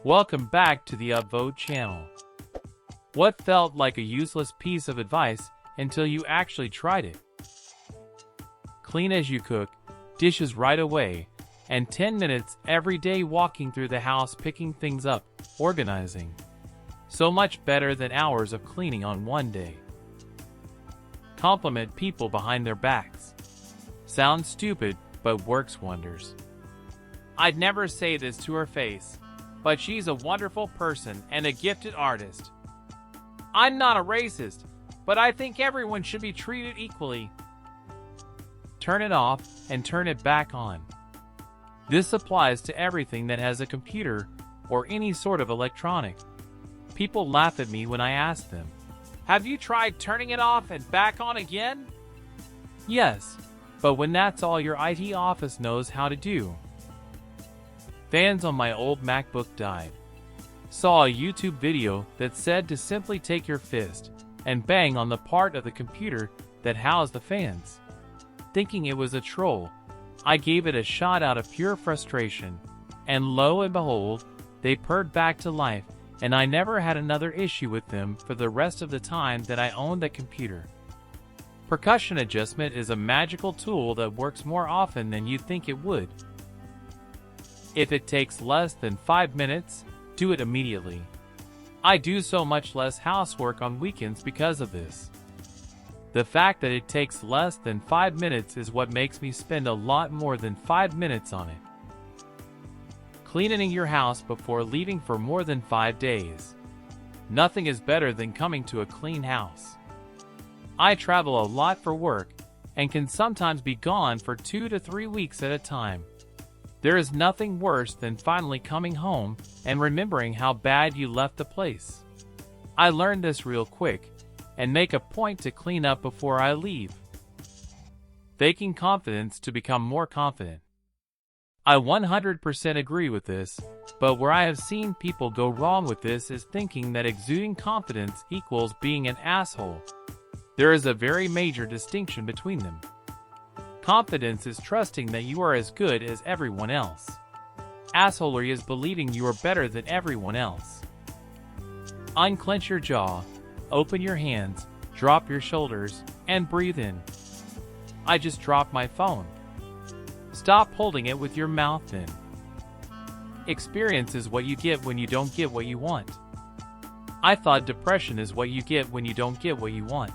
Welcome back to the UpVote channel. What felt like a useless piece of advice until you actually tried it? Clean as you cook, dishes right away, and 10 minutes every day walking through the house picking things up, organizing. So much better than hours of cleaning on one day. Compliment people behind their backs. Sounds stupid, but works wonders. I'd never say this to her face, but she's a wonderful person and a gifted artist. I'm not a racist, but I think everyone should be treated equally. Turn it off and turn it back on. This applies to everything that has a computer or any sort of electronic. People laugh at me when I ask them, "Have you tried turning it off and back on again?" Yes, but when that's all your IT office knows how to do. Fans on my old MacBook died. Saw a YouTube video that said to simply take your fist and bang on the part of the computer that housed the fans. Thinking it was a troll, I gave it a shot out of pure frustration, and lo and behold, they purred back to life, and I never had another issue with them for the rest of the time that I owned that computer. Percussion adjustment is a magical tool that works more often than you'd think it would. If it takes less than 5 minutes, do it immediately. I do so much less housework on weekends because of this. The fact that it takes less than 5 minutes is what makes me spend a lot more than 5 minutes on it. Cleaning your house before leaving for more than 5 days. Nothing is better than coming to a clean house. I travel a lot for work and can sometimes be gone for 2 to 3 weeks at a time. There is nothing worse than finally coming home and remembering how bad you left the place. I learned this real quick and make a point to clean up before I leave. Faking confidence to become more confident. I 100% agree with this, but where I have seen people go wrong with this is thinking that exuding confidence equals being an asshole. There is a very major distinction between them. Confidence is trusting that you are as good as everyone else. Assholery is believing you are better than everyone else. Unclench your jaw, open your hands, drop your shoulders, and breathe in. I just dropped my phone. Stop holding it with your mouth in. Experience is what you get when you don't get what you want. I thought depression is what you get when you don't get what you want.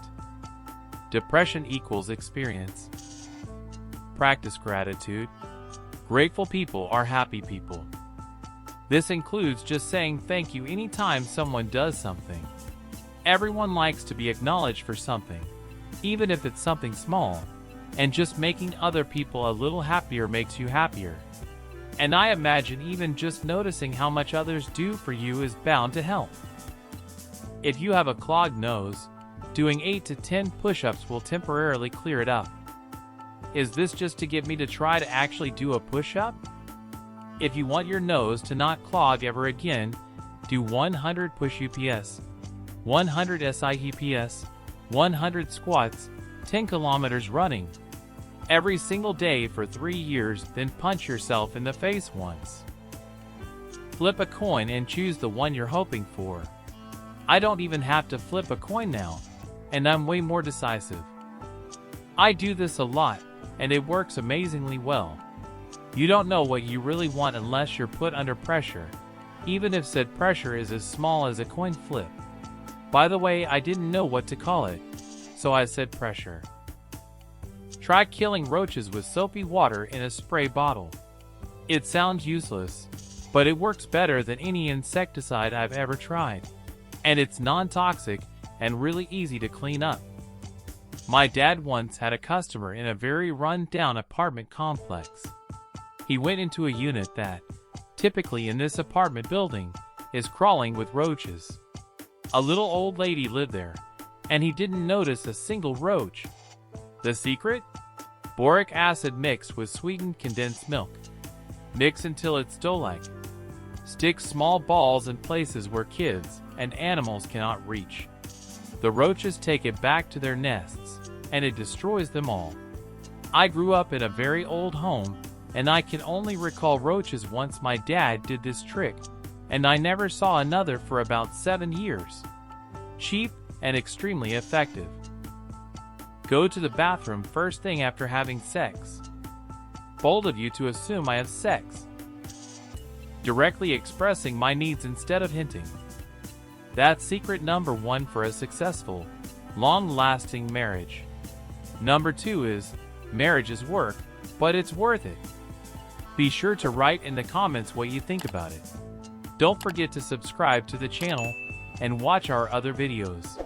Depression equals experience. Practice gratitude. Grateful people are happy people. This includes just saying thank you anytime someone does something. Everyone likes to be acknowledged for something, even if it's something small, and just making other people a little happier makes you happier. And I imagine even just noticing how much others do for you is bound to help. If you have a clogged nose, doing 8 to 10 push-ups will temporarily clear it up. Is this just to get me to try to actually do a push-up? If you want your nose to not clog ever again, do 100 push-ups, 100 sit-ups, 100 squats, 10 kilometers running. Every single day for 3 years, then punch yourself in the face once. Flip a coin and choose the one you're hoping for. I don't even have to flip a coin now, and I'm way more decisive. I do this a lot, and it works amazingly well. You don't know what you really want unless you're put under pressure, even if said pressure is as small as a coin flip. By the way, I didn't know what to call it, so I said pressure. Try killing roaches with soapy water in a spray bottle. It sounds useless, but it works better than any insecticide I've ever tried. And it's non-toxic and really easy to clean up. My dad once had a customer in a very run-down apartment complex. He went into a unit that, typically in this apartment building, is crawling with roaches. A little old lady lived there, and he didn't notice a single roach. The secret? Boric acid mixed with sweetened condensed milk. Mix until it's dough-like. Stick small balls in places where kids and animals cannot reach. The roaches take it back to their nests, and it destroys them all. I grew up in a very old home, and I can only recall roaches once my dad did this trick, and I never saw another for about 7 years. Cheap and extremely effective. Go to the bathroom first thing after having sex. Bold of you to assume I have sex. Directly expressing my needs instead of hinting. That's secret number 1 for a successful, long-lasting marriage. Number 2 is, marriage is work, but it's worth it. Be sure to write in the comments what you think about it. Don't forget to subscribe to the channel and watch our other videos.